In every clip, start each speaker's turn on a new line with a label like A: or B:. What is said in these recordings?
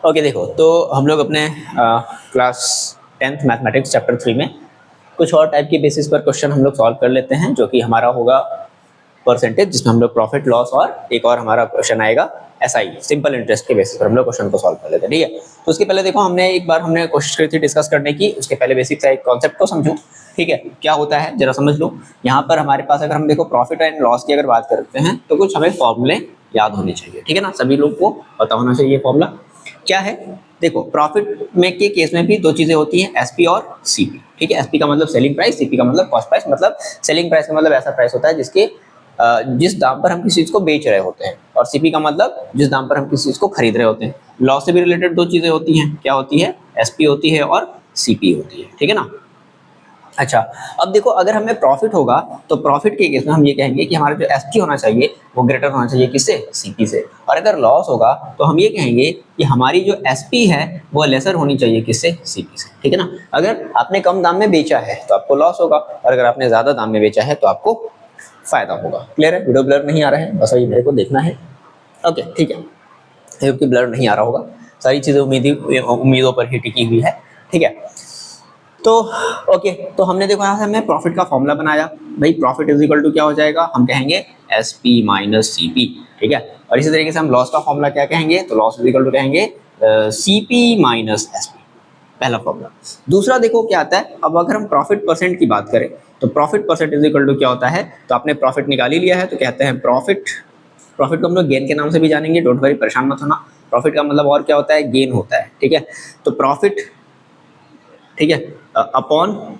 A: Okay देखो, तो हम लोग अपने क्लास 10th मैथमेटिक्स चैप्टर 3 में कुछ और टाइप के बेसिस पर क्वेश्चन हम लोग सॉल्व कर लेते हैं, जो कि हमारा होगा परसेंटेज, जिसमें हम लोग प्रॉफिट लॉस और एक और हमारा क्वेश्चन आएगा एसआई सिंपल इंटरेस्ट के बेसिस पर हम लोग क्वेश्चन को सॉल्व कर लेते हैं। ठीक है, तो उसके पहले देखो हमने कोशिश करी थी डिस्कस करने की। उसके पहले बेसिक सा एक कॉन्सेप्ट को समझो। ठीक है, क्या होता है जरा समझ लो। यहाँ पर हमारे पास अगर हम देखो प्रॉफिट एंड लॉस की अगर बात करते हैं तो कुछ हमें फॉर्मूले याद होने चाहिए। ठीक है ना, सभी लोग को पता होना चाहिए फॉर्मूला क्या है। देखो प्रॉफिट में के केस में भी दो चीजें होती हैं, एसपी और सीपी। ठीक है, एसपी का मतलब सेलिंग प्राइस, सीपी का मतलब कॉस्ट प्राइस। मतलब सेलिंग प्राइस का मतलब ऐसा प्राइस होता है जिसके जिस दाम पर हम किसी चीज को बेच रहे होते हैं, और सीपी का मतलब जिस दाम पर हम किसी चीज को खरीद रहे होते हैं। लॉस से भी रिलेटेड दो चीजें होती हैं, क्या होती है, एसपी होती है और सीपी होती है। ठीक है ना। अच्छा, अब देखो अगर हमें प्रॉफिट होगा तो प्रॉफिट के केस में हम ये कहेंगे कि हमारा जो एसपी होना चाहिए वो ग्रेटर होना चाहिए किससे, सीपी से। और अगर लॉस होगा तो हम ये कहेंगे कि हमारी जो एसपी है वो लेसर होनी चाहिए किससे, सीपी से। ठीक है ना। अगर आपने कम दाम में बेचा है तो आपको लॉस होगा, और अगर आपने ज्यादा दाम में बेचा है तो आपको फायदा होगा। क्लियर है, वीडियो ब्लर नहीं आ रहा है, बस ये मेरे को देखना है। ओके ठीक है, क्योंकि ब्लर नहीं आ रहा होगा, सारी चीजें उम्मीदों पर ही टिकी हुई है। ठीक है, तो ओके, तो हमने देखो यहाँ से हमने प्रॉफिट का फॉर्मूला बनाया। भाई प्रॉफिट इज इक्वल टू क्या हो जाएगा, हम कहेंगे S P minus C P. ठीक है, और इसी तरीके से हम लॉस का फॉर्मूला क्या कहेंगे, तो लॉस इज इक्वल टू कहेंगे C P minus S P, पहला फॉर्मूला। दूसरा देखो क्या आता है, अब अगर हम प्रॉफिट परसेंट की बात करें तो profit percent is equal to क्या होता है, तो आपने प्रॉफिट निकाल ही लिया है तो कहते हैं प्रॉफिट। प्रॉफिट को हम लोग गेन के नाम से भी जानेंगे, डोंट वरी, परेशान मत होना। प्रॉफिट का मतलब और क्या होता है, गेन होता है। ठीक है, तो प्रॉफिट, ठीक है, अपॉन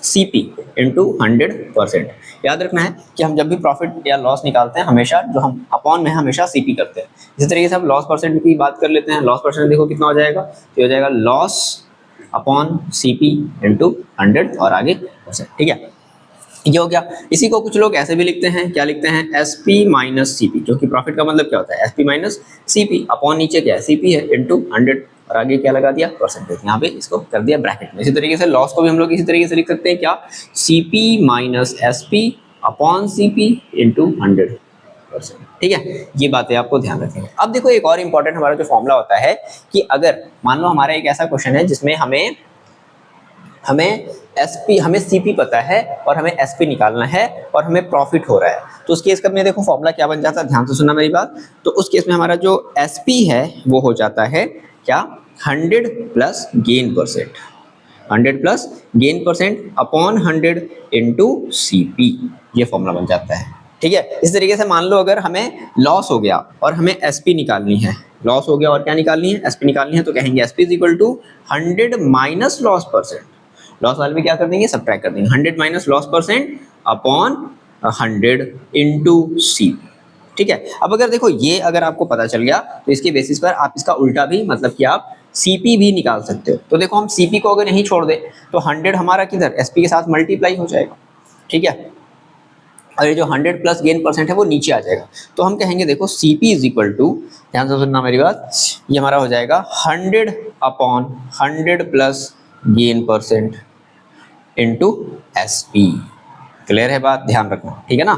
A: सीपी इंटू 100%। याद रखना है कि हम जब भी प्रॉफिट या लॉस निकालते हैं हमेशा जो हम अपॉन में हमेशा सीपी करते हैं। इसी तरीके से हम लॉस परसेंट की बात कर लेते हैं। लॉस परसेंट देखो कितना हो जाएगा, तो हो जाएगा लॉस अपॉन सीपी इंटू 100 और आगे परसेंट। ठीक है, ये हो गया। इसी को कुछ लोग ऐसे भी लिखते हैं, क्या लिखते हैं, S P minus C P, जो कि प्रॉफिट का मतलब क्या होता है, S P minus C P, upon नीचे क्या है, सी पी है, इंटू 100 और आगे क्या लगा दिया, परसेंटेज। यहाँ पे इसको कर दिया ब्रैकेट में। इसी तरीके से लॉस को भी हम लोग इसी तरीके से लिख सकते हैं, क्या, C P minus S P upon C P into 100%। ठीक है, ये बातें आपको ध्यान रखनी है। अब देखो एक और इंपॉर्टेंट हमारा जो फॉर्मूला होता है कि अगर मान लो हमारा एक ऐसा क्वेश्चन है जिसमें हमें सीपी पता है और हमें एसपी निकालना है और हमें प्रॉफिट हो रहा है, तो उस केस में देखो फॉर्मूला क्या बन जाता है, ध्यान से सुनना मेरी बात। तो उस केस में हमारा जो एसपी है वो हो जाता है क्या, 100 plus gain percent, 100 plus gain percent upon 100 into CP, ये फॉर्मूला बन जाता है। ठीक है, इस तरीके से मान लो अगर हमें लॉस हो गया और हमें एसपी निकालनी है, लॉस हो गया और क्या निकालनी है, एसपी निकालनी है, तो कहेंगे SP is equal to 100 minus loss percent. Loss वाले में क्या कर देंगे, सब्ट्रैक्ट कर देंगे, 100 minus loss percent upon 100 into C. ठीक है, अब अगर देखो ये अगर आपको पता चल गया तो इसके बेसिस पर आप इसका उल्टा भी, मतलब कि आप सीपी भी निकाल सकते हो। तो देखो हम सीपी को अगर नहीं छोड़ दे तो 100 हमारा किधर, एसपी के साथ मल्टीप्लाई हो जाएगा। ठीक है, और ये जो 100 प्लस गेन परसेंट है वो नीचे आ जाएगा। तो हम कहेंगे देखो सीपी इज इक्वल टू, ध्यान से सुनना मेरी बात, ये हमारा हो जाएगा 100 upon 100 plus gain percent into SP. Clear है बात, ध्यान रखना। ठीक है ना,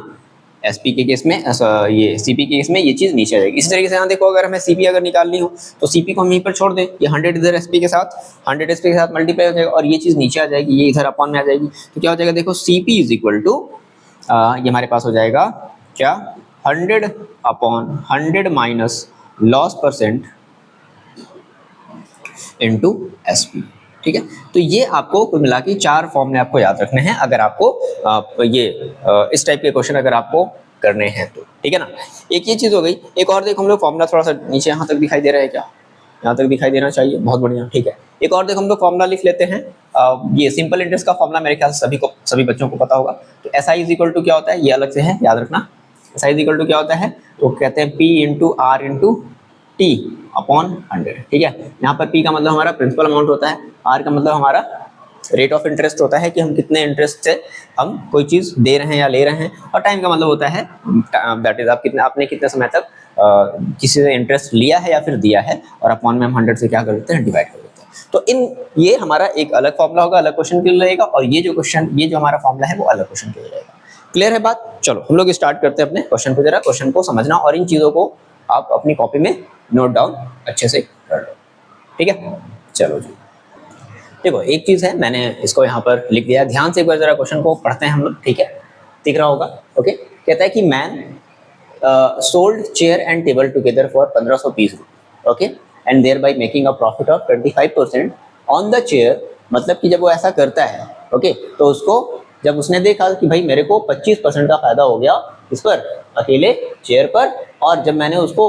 A: एसपी के केस में ये सीपी के केस में ये चीज नीचे आ जाएगी। इसी तरीके से यहाँ देखो अगर हमें सीपी अगर निकालनी हो तो सीपी को हम यहीं पर छोड़ दें, ये 100 इधर एसपी के साथ, 100 एसपी के साथ मल्टीप्लाई हो जाएगा और ये चीज नीचे आ जाएगी, ये इधर अपॉन में आ जाएगी। तो क्या हो जाएगा, देखो सीपी इज इक्वल टू, ये हमारे पास हो जाएगा क्या, 100 upon 100 minus loss percent into SP. ठीक है, तो ये आपको कुल मिला के 4 फॉर्मूले आपको याद रखने हैं अगर आपको इस टाइप के क्वेश्चन अगर आपको करने हैं तो। ठीक है ना, एक ये चीज हो गई। एक और देखो हम लोग फॉर्मूला थोड़ा सा नीचे यहाँ तक दिखाई दे रहा है क्या, यहाँ तक दिखाई देना चाहिए, बहुत बढ़िया। ठीक है, एक और देखो हम लोग फॉर्मूला लिख लेते हैं। ये सिंपल इंटरेस्ट का फॉर्मूला मेरे ख्याल से सभी बच्चों को पता होगा। तो S I is equal to क्या होता है, ये अलग से है, याद रखना। S I is equal to क्या होता है, तो कहते हैं P into R into T upon 100। ठीक है, यहाँ पर पी का मतलब हमारा प्रिंसिपल अमाउंट होता है, आर का मतलब हमारा रेट ऑफ इंटरेस्ट होता है कि हम कितने इंटरेस्ट से हम कोई चीज दे रहे हैं या ले रहे हैं, और टाइम का मतलब होता है दैट इज आपने कितने समय तक किसी से इंटरेस्ट लिया है या फिर दिया है, और अपॉन में हम 100 से क्या कर देते हैं, डिवाइड कर देते हैं। तो ये हमारा एक अलग फॉर्मूला होगा, अलग क्वेश्चन के लिए रहेगा, और ये जो हमारा फॉर्मूला है वो अलग क्वेश्चन के लिए रहेगा। क्लियर है बात, चलो हम लोग स्टार्ट करते हैं अपने क्वेश्चन को। जरा क्वेश्चन को समझना और इन चीजों को आप अपनी कॉपी में नोट डाउन अच्छे से कर लो। ठीक है, चलो जी। देखो एक चीज है, मैंने इसको यहाँ पर लिख दिया, ध्यान से एक बार जरा क्वेश्चन को पढ़ते हैं हम लोग, ठीक है, दिख रहा होगा। ओके, कहता है कि man sold chair and table together for 1520 रुपये, okay, and thereby making a profit of 25% on the chair. मतलब कि जब वो ऐसा करता है, ओके, तो उसको जब उसने देखा कि भाई मेरे को 25% का फायदा हो गया इस पर, अकेले चेयर पर, और जब मैंने उसको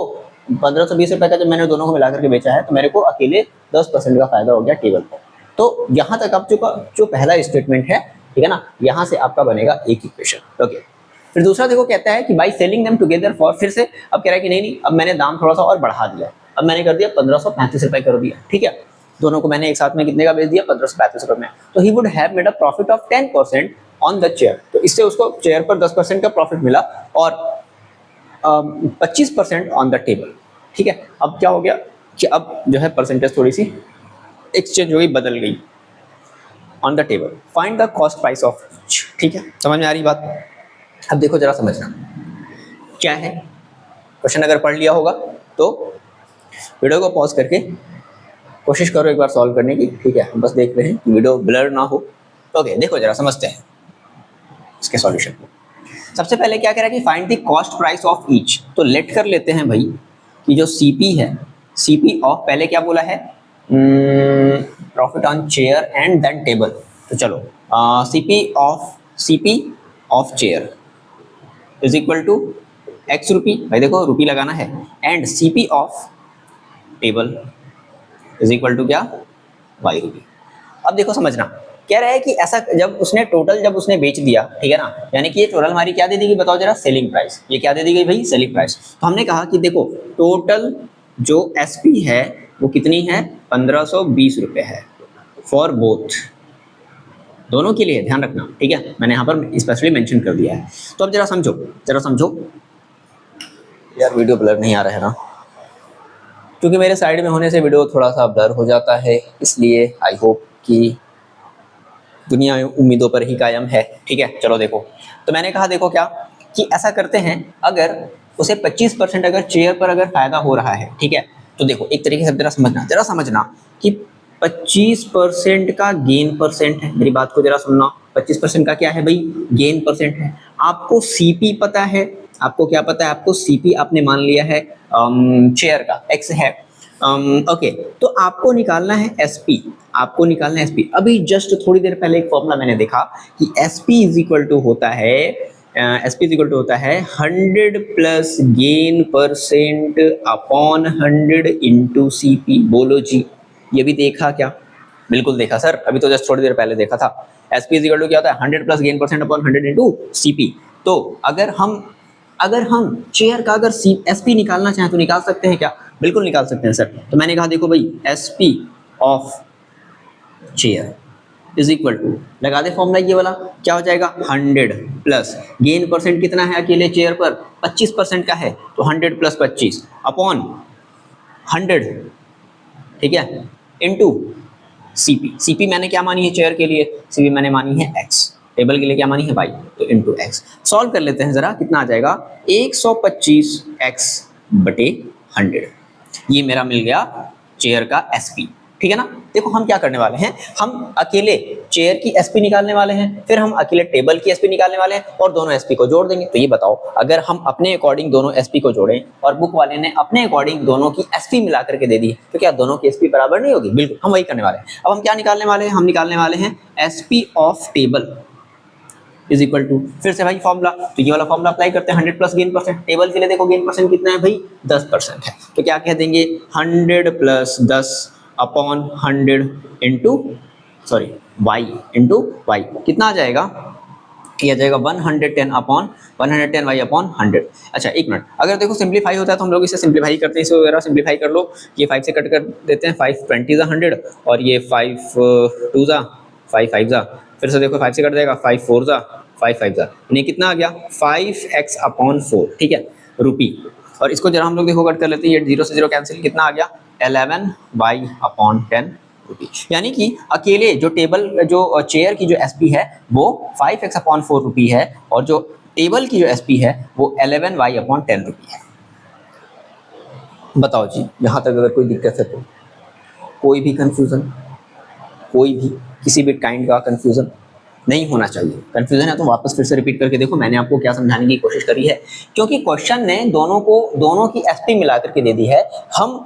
A: 1520 रुपये का जब मैंने दोनों को मिला करके बेचा है तो मेरे को अकेले 10% का फायदा हो गया टेबल पर। तो यहाँ तक आप जो पहला स्टेटमेंट है, ठीक है ना, यहाँ से आपका बनेगा एक इक्वेशन। ओके, फिर दूसरा देखो कहता है कि by selling them together for, फिर से अब कह रहा है कि नहीं अब मैंने दाम थोड़ा सा और बढ़ा दिया, अब मैंने कर दिया 1535 रुपये कर दिया, ठीक है, दोनों को मैंने एक साथ में कितने का बेच दिया, 1535 रुपये में। तो ही would have made a profit of 10% on the chair, तो इससे उसको चेयर पर 10% का प्रॉफिट मिला और 25% ऑन द टेबल, ठीक है। अब क्या हो गया कि अब जो है परसेंटेज थोड़ी सी एक्सचेंज हो गई, बदल गई। On the table find the cost price of, ठीक है, समझ में आ रही बात। अब देखो जरा समझना क्या है, क्वेश्चन अगर पढ़ लिया होगा तो वीडियो को पॉज करके कोशिश करो एक बार सॉल्व करने की, ठीक है, हम बस देख रहे हैं कि वीडियो ब्लर ना हो। ओके, देखो जरा समझते हैं इसके सॉल्यूशन को। सबसे पहले क्या कह रहा है कि find the cost price of each, तो लेट कर लेते हैं भाई कि जो सीपी है, सीपी ऑफ, पहले क्या बोला है, profit on chair and then table, तो चलो CP of chair is equal to X rupee, भाई देखो रुपी लगाना है, and CP of table is equal to क्या, वाई रुपी। अब देखो समझना, कह रहा है कि ऐसा जब उसने टोटल जब उसने बेच दिया, ठीक है ना, यानी कि ये टोटल हमारी क्या दे दी गई, बताओ जरा, सेलिंग प्राइस, ये क्या दे दी गई भाई, सेलिंग प्राइस। तो हमने कहा कि देखो टोटल जो एसपी है वो कितनी है, 1520 रुपये है फॉर बोथ, दोनों के लिए, ध्यान रखना, ठीक है, मैंने यहाँ पर स्पेशली मेंशन कर दिया है। तो अब जरा समझो यार, वीडियो ब्लर नहीं आ रहा है ना, क्योंकि मेरे साइड में होने से वीडियो थोड़ा सा ब्लर हो जाता है, इसलिए आई होप कि दुनिया उम्मीदों पर ही कायम है, ठीक है। चलो देखो, तो मैंने कहा देखो क्या कि ऐसा करते हैं, अगर उसे 25% अगर चेयर पर अगर फायदा हो रहा है, ठीक है, तो देखो एक तरीके से जरा समझना कि 25% का गेन परसेंट है, मेरी बात को जरा सुनना, 25% का क्या है भाई, गेन परसेंट है। आपको सीपी पता है, आपको क्या पता है, आपको सीपी आपने मान लिया है चेयर का एक्स है, ओके, तो आपको निकालना है एसपी, आपको निकालना है एसपी। अभी जस्ट थोड़ी देर पहले एक फॉर्मूला मैंने देखा कि एसपी इज इक्वल टू होता है, एसपी इज इक्वल टू होता है 100 plus gain percent upon 100 into CP. बोलो जी, ये भी देखा क्या, बिल्कुल देखा सर, अभी तो जस्ट थोड़ी देर पहले देखा था। एसपी इज इक्वल टू क्या होता है, 100 plus gain percent upon 100 into CP. तो अगर हम चेयर का अगर एसपी निकालना चाहें तो निकाल सकते हैं क्या, बिल्कुल निकाल सकते हैं सर। तो मैंने कहा देखो भाई SP of chair is equal to, लगा दे फॉर्मूला ये वाला, क्या हो जाएगा, 100 प्लस गेन परसेंट कितना है अकेले चेयर पर, 25% का है, तो 100 प्लस 25 अपॉन 100, ठीक है, इनटू सीपी। सीपी मैंने क्या मानी है चेयर के लिए, सीपी मैंने मानी है एक्स, टेबल के लिए क्या मानी है वाई, तो इनटू एक्स। सॉल्व कर लेते हैं जरा, कितना आ जाएगा, 125 एक्स बटे 100, ये मेरा मिल गया चेयर का एसपी, ठीक है ना। देखो हम क्या करने वाले हैं, हम अकेले चेयर की एसपी निकालने वाले हैं, फिर हम अकेले टेबल की एसपी निकालने वाले हैं और दोनों एसपी को जोड़ देंगे। तो ये बताओ, अगर हम अपने अकॉर्डिंग दोनों एसपी को जोड़ें और बुक वाले ने अपने अकॉर्डिंग दोनों की एसपी मिला करके दे दी, तो क्या दोनों की एसपी बराबर नहीं होगी, बिल्कुल हम वही करने वाले हैं। अब हम क्या निकालने वाले हैं, हम निकालने वाले हैं SP of table is equal to, फिर से भाई फॉर्मूला, तो ये वाला फॉर्मूला अप्लाई करते हैं, 100 प्लस गेन परसेंट, टेबल के लिए देखो गेन परसेंट कितना है भाई, 10% है, तो क्या कह देंगे 100 plus 10 upon 100 into Y into Y, कितना आ जाएगा, ये आ जाएगा 110 अपॉन 110 वाई अपॉन 100। अच्छा एक मिनट, अगर देखो सिंप्लीफाई होता है तो हम लोग इसे सिंप्लीफाई करते हैं, इसे वगैरह सिंप्लीफाई कर लो, ये 5 से कट कर देते हैं, 5 20 जा 100 और ये 5 2 जा 5 5 जा, फिर से देखो 5 से कट जाएगा, 5 4 जा 5 5 जा, यानी कितना आ गया 5x अपॉन 4, ठीक है, रुपी। और इसको जरा हम लोग देखो कट कर लेते हैं, ये 0 से 0 कैंसिल, कितना आ गया 11y अपॉन 10 रुपी। यानी कि अकेले जो टेबल जो चेयर की जो एसपी है वो 5x अपॉन 4 रुपी है और जो टेबल की जो एसपी है वो 11y अपॉन 10 रुपी है। बताओ जी, यहाँ तक अगर कोई दिक्कत है तो कोई भी कंफ्यूजन, कोई भी किसी भी काइंड का कंफ्यूजन नहीं होना चाहिए। कंफ्यूजन है तो वापस फिर से रिपीट करके देखो, मैंने आपको क्या समझाने की कोशिश करी है, क्योंकि क्वेश्चन ने दोनों की एसपी मिला करके दे दी है, हम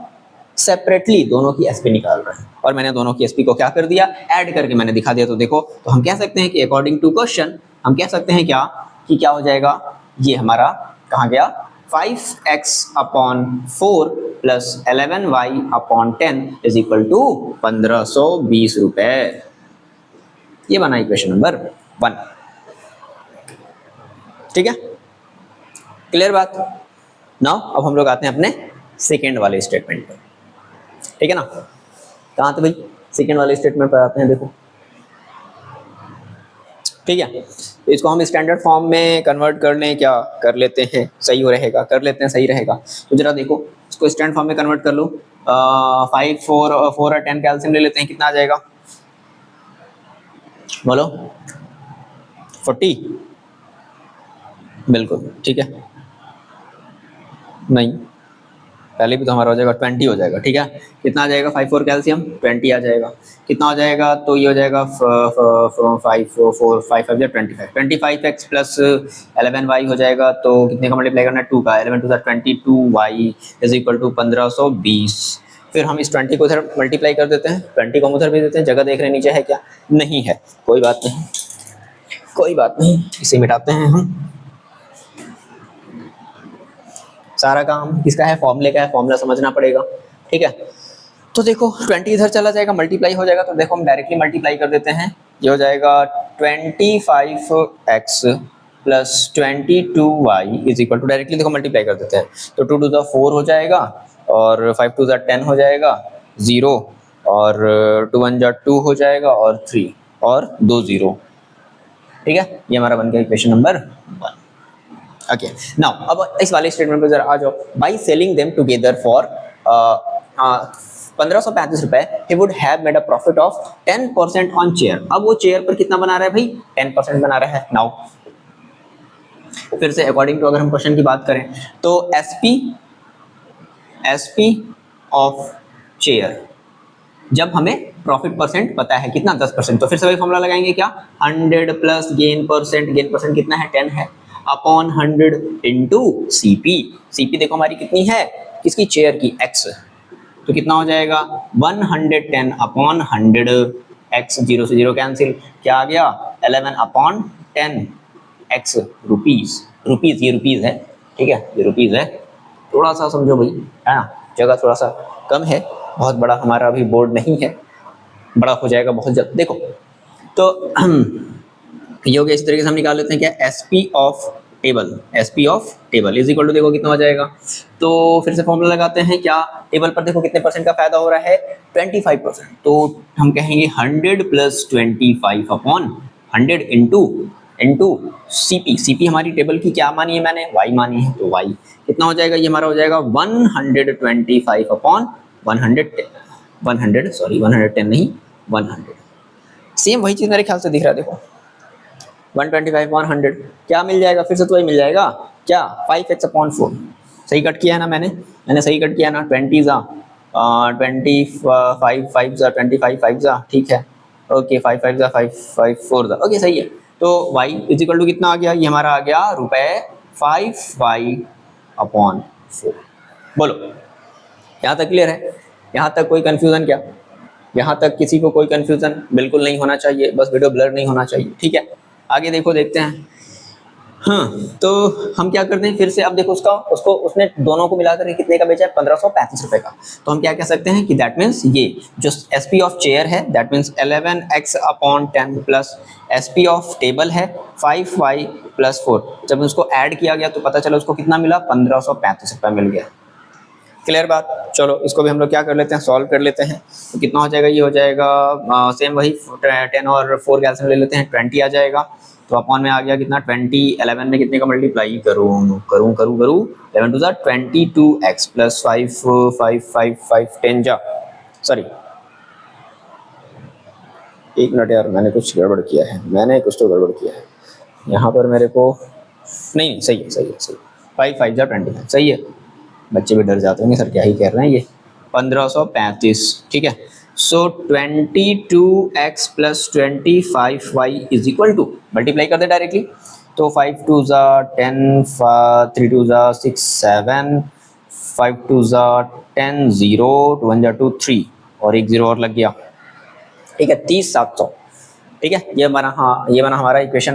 A: सेपरेटली दोनों की एसपी निकाल रहे हैं और मैंने दोनों की एसपी को क्या कर दिया, ऐड करके मैंने दिखा दिया। तो देखो, तो हम कह सकते हैं कि अकॉर्डिंग टू क्वेश्चन हम कह सकते हैं क्या कि क्या हो जाएगा, ये हमारा कहाँ गया, 5x/4 plus 11y/10 is equal to 1520 रुपए। ये बना इक्वेशन नंबर 1। ठीक है, क्लियर बात। नाउ अब हम लोग आते हैं अपने सेकेंड वाले स्टेटमेंट पर। ठीक है ना, कहाँ थे भाई, सेकेंड वाले स्टेटमेंट पर आते हैं। देखो ठीक है, तो इसको हम स्टैंडर्ड फॉर्म में कन्वर्ट कर लें, क्या कर लेते हैं, सही हो रहेगा, कर लेते हैं, सही रहेगा। तो जरा देखो, इसको स्टैंडर्ड फॉर्म में कन्वर्ट कर लो। 5 4 और 10 का एलसीएम ले लेते हैं, कितना आ जाएगा बोलो, 40। बिल्कुल ठीक है, नहीं पहले भी तो हमारा हो जाएगा 20 हो जाएगा। ठीक है, कितना आ जाएगा, 5 4 कैल्शियम 20 आ जाएगा। कितना हो जाएगा, तो ये हो जाएगा 5 4 5 5 25 25x प्लस 11y हो जाएगा। तो कितने का मल्टीप्लाई करना है, 2 का, 11 2 22y इज इक्वल टू 1520। फिर हम इस 20 को उधर मल्टीप्लाई कर देते हैं, 20 को हम उधर भेज देते हैं। जगह देख रहे नीचे है क्या, नहीं है, कोई बात नहीं, कोई बात नहीं, इसे मिटाते हैं हम। सारा काम किसका है, फॉर्मूले का है, फॉर्मूला समझना पड़ेगा। ठीक है, तो देखो 20 इधर चला जाएगा, मल्टीप्लाई हो जाएगा। तो देखो हम डायरेक्टली मल्टीप्लाई कर देते हैं, ये हो जाएगा 25x plus 22y is equal to, directly देखो मल्टीप्लाई कर देते हैं। तो 2 2 4 हो जाएगा और 5 2 10 हो जाएगा, 0 और 2 1 2 हो जाएगा और 3 और 2 0। ठीक है, ये हमारा बन गया इक्वेशन नंबर 1। ओके, नाउ अब इस वाले स्टेटमेंट पे जरा आ जाओ। By selling them together for 1535 रुपए, ही would have made a profit of 10% on chair. अब वो चेयर पर कितना बना रहा है भाई, 10% बना रहा है। नाउ फिर से अकॉर्डिंग टू अगर हम क्वेश्चन की बात करें तो एसपी ऑफ चेयर, जब हमें प्रॉफिट परसेंट पता है कितना, 10%, तो फिर से वही फॉर्मूला लगाएंगे, क्या, 100 प्लस गेन परसेंट कितना है, 10 है, अपॉन 100 इंटू सीपी देखो हमारी कितनी है, किसकी, चेयर की, x। तो कितना हो जाएगा, 110 अपॉन 100, x 0 से 0 कैंसिल, क्या आ गया, 11 अपॉन 10 x रुपीज। ये रुपीज है, ठीक है, ये रुपीज है। थोड़ा सा समझो भाई, है ना, जगह थोड़ा सा कम है, बहुत बड़ा हमारा अभी बोर्ड नहीं है, बड़ा हो जाएगा बहुत जल्द। देखो तो ये हो गया, इस तरीके से हम निकाल लेते हैं क्या, SP of table is equal to, देखो कितना हो जाएगा। तो फिर से फॉर्मूला लगाते हैं, क्या, टेबल पर देखो कितने परसेंट का फायदा हो रहा है, 25%। तो हम कहेंगे 100 प्लस 25 अपॉन 100 इंटू सीपी हमारी टेबल की क्या मानी है मैंने, y मानी है, तो y कितना हो जाएगा, ये हमारा हो जाएगा 125 अपॉन 110 नहीं 100। सेम वही चीज मेरे ख्याल से दिख रहा है, देखो 125 अपॉन 100 क्या मिल जाएगा, फिर से तो वही मिल जाएगा, क्या, 5x अपॉन 4। सही कट किया है ना, मैंने सही कट किया ना, 20 जा 25 5 जा 25 5 जा, ठीक है, ओके, 5 5 जा 5 5 4 जा, ओके सही है। तो y इज इक्वल टू कितना आ गया, ये हमारा आ गया रुपए 5y अपॉन 4। बोलो यहाँ तक क्लियर है, यहाँ तक कोई कंफ्यूजन क्या, यहाँ तक किसी को कोई कंफ्यूजन बिल्कुल नहीं होना चाहिए, बस वीडियो ब्लर नहीं होना चाहिए। ठीक है, आगे देखो, देखते हैं। हाँ, तो हम क्या करते हैं, फिर से अब देखो उसने दोनों को मिलाकर के कितने का बेचा है, 1535 रुपए का। तो हम क्या कह सकते हैं कि दैट मीन्स ये जो एसपी ऑफ चेयर है, that means 11x upon 10 plus SP of table है 5y प्लस 4। जब उसको ऐड किया गया तो पता चला उसको कितना मिला, 1535 रुपये मिल गया। क्लियर बात। चलो इसको भी हम लोग क्या कर लेते हैं, सॉल्व कर लेते हैं। तो कितना हो जाएगा, ये हो जाएगा सेम वही 10 और 4 का एलसीएम ले लेते हैं, 20 आ जाएगा। तो अपॉन में आ गया कितना, 20, 11 में कितने का मल्टीप्लाई करूँ 11 टू 22x प्लस 5 5 5 5 10 जा, सॉरी एक मिनट यार, मैंने कुछ गड़बड़ किया है, यहाँ पर मेरे को नहीं, सही है 5 5 जा 25, सही है। बच्चे भी डर जाते होंगे, सर क्या ही कह रहे हैं ये, 1535, ठीक है। So 22x plus 25y is equal to, multiply कर दे डायरेक्टली, तो 5 2 ज़ा 10, 3 2 ज़ा 6 7, 5 2 ज़ा 10, 0 2 1 ज़ा 2 3 और एक 0 और लग गया, ठीक है 30 700, ठीक है ये बना, हाँ ये बना हमारा इक्वेशन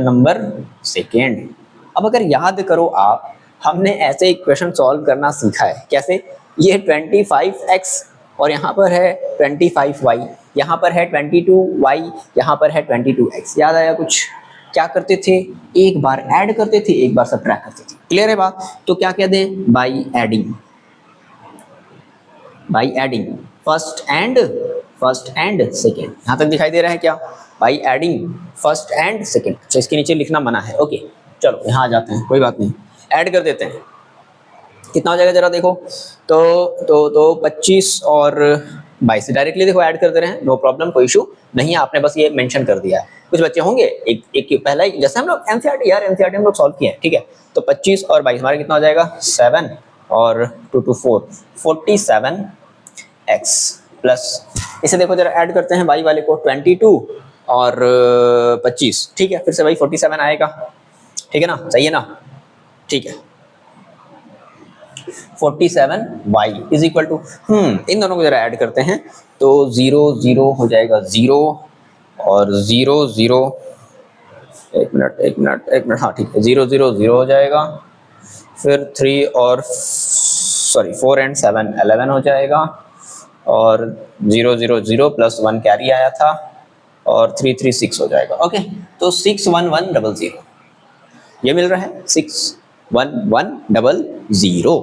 A: नंबर सेकेंड। अब अगर याद करो आप, हमने ऐसे इक्वेशन सॉल्व करना सीखा है कैसे, ये 25x और यहाँ पर है 25y, यहाँ पर है 22y, यहाँ पर है 22x, याद आया कुछ? क्या करते थे, एक बार ऐड करते थे, एक बार सब्ट्रैक्ट करते थे, क्लियर है बात? तो क्या कह दे, by adding first and second, यहाँ तक दिखाई दे रहा है क्या, by adding first and second. अच्छा इसके नीचे लिखना मना है, ओके चलो यहाँ आ जाते हैं, कोई बात नहीं, ऐड कर देते हैं, कितना हो जाएगा जरा देखो, तो 25 और 22 डायरेक्टली देखो ऐड कर दे रहे हैं, नो प्रॉब्लम, कोई इशू नहीं है, आपने बस ये मेंशन कर दिया है। कुछ बच्चे होंगे एक पहला ही, जैसे हम लोग एनसीईआरटी हम लोग सॉल्व किए हैं, ठीक है, तो 25 और 22 हमारा कितना हो जाएगा, 7 और 2 2 4 47x प्लस, इसे देखो जरा ऐड करते हैं y वाले को, 22 और 25, ठीक है, फिर से वही 47 आएगा, ठीक है ना, सही है ना, ठीक है 47y इज इक्वल टू, इन दोनों को जरा ऐड करते हैं, तो 0 0 हो जाएगा 0 और 0 0, एक मिनट, हाँ ठीक है 0 0 0 हो जाएगा, फिर 3 और 4 एंड 7 11 हो जाएगा, और 0 0 0 प्लस 1 कैरी आया था, और 3 3 6 हो जाएगा, ओके, तो 61100 ये मिल रहा है, 61100,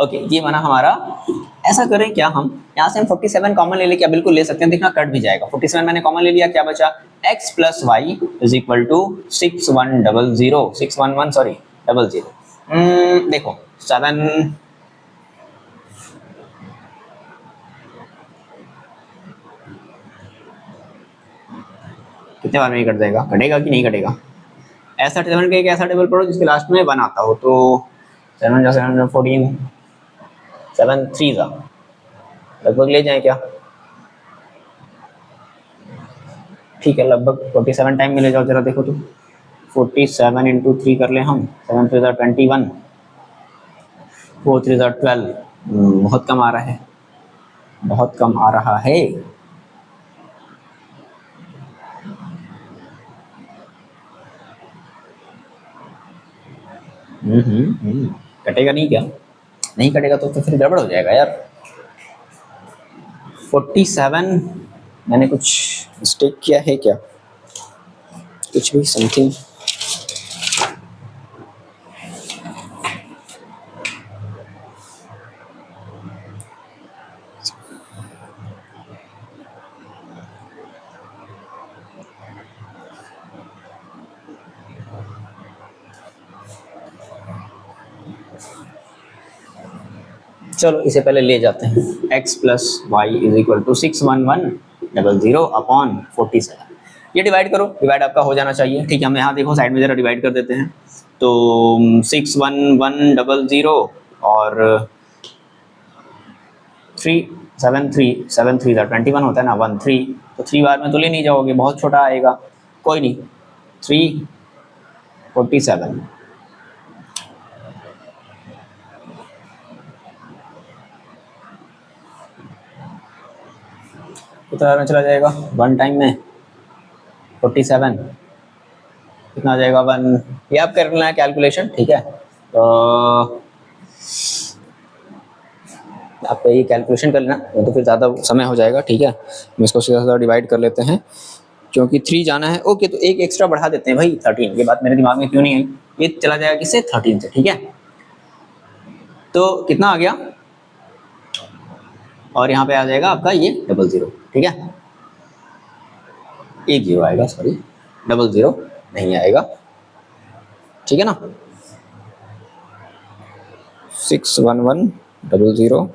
A: ओके ये बना हमारा। ऐसा करें क्या, हम यहाँ से हम 47 कॉमन ले लें क्या, बिल्कुल ले सकते हैं, देखना कट भी जाएगा, 47 मैंने कॉमन ले लिया, क्या बचा, x plus Y is equal to 61100, देखो 7 कितने बार में ये कट जाएगा, कटेगा कि नहीं कटेगा, ऐसा 7 का एक ऐसा टेबल पढ़ो जिसके लास्ट में 1 आता हो, तो 7 जा 7 14, 7 3 जा लगभग ले जाए क्या, ठीक है लगभग 47 टाइम में ले जाओ जरा देखो, तो 47 इंटू 3 कर ले हम, 7 3 21, 4 3 12, बहुत कम आ रहा है, बहुत कम आ रहा है, कटेगा नहीं क्या, नहीं कटेगा तो फिर गड़बड़ हो जाएगा यार, 47 मैंने कुछ मिस्टेक किया है क्या, कुछ भी समथिंग, चलो इसे पहले ले जाते हैं, x plus Y is equal to 61100 upon 47, ये डिवाइड करो, डिवाइड आपका हो जाना चाहिए, ठीक है, हम यहाँ देखो साइड में जरा डिवाइड कर देते हैं, तो 61100 और 3 7 3 21 होता है ना, 1 3, तो 3 बार में तो ले नहीं जाओगे, बहुत छोटा आएगा, कोई नहीं, 347 कितना में चला जाएगा, 1 टाइम में 47 कितना आ जाएगा, 1, ये आप कर लेना है कैलकुलेशन, ठीक है, तो आप ये कैलकुलेशन कर लेना, तो फिर ज़्यादा समय हो जाएगा, ठीक है, हम इसको सीधा डिवाइड कर लेते हैं, क्योंकि 3 जाना है, ओके तो एक एक्स्ट्रा बढ़ा देते हैं भाई 13, ये बात मेरे दिमाग में क्यों नहीं आई, ये चला जाएगा किससे, 13 से, ठीक है, तो कितना आ गया, और यहाँ पे आ जाएगा आपका ये 00, ठीक है, एक 0 आएगा, सॉरी 00 नहीं आएगा, ठीक है ना, 61100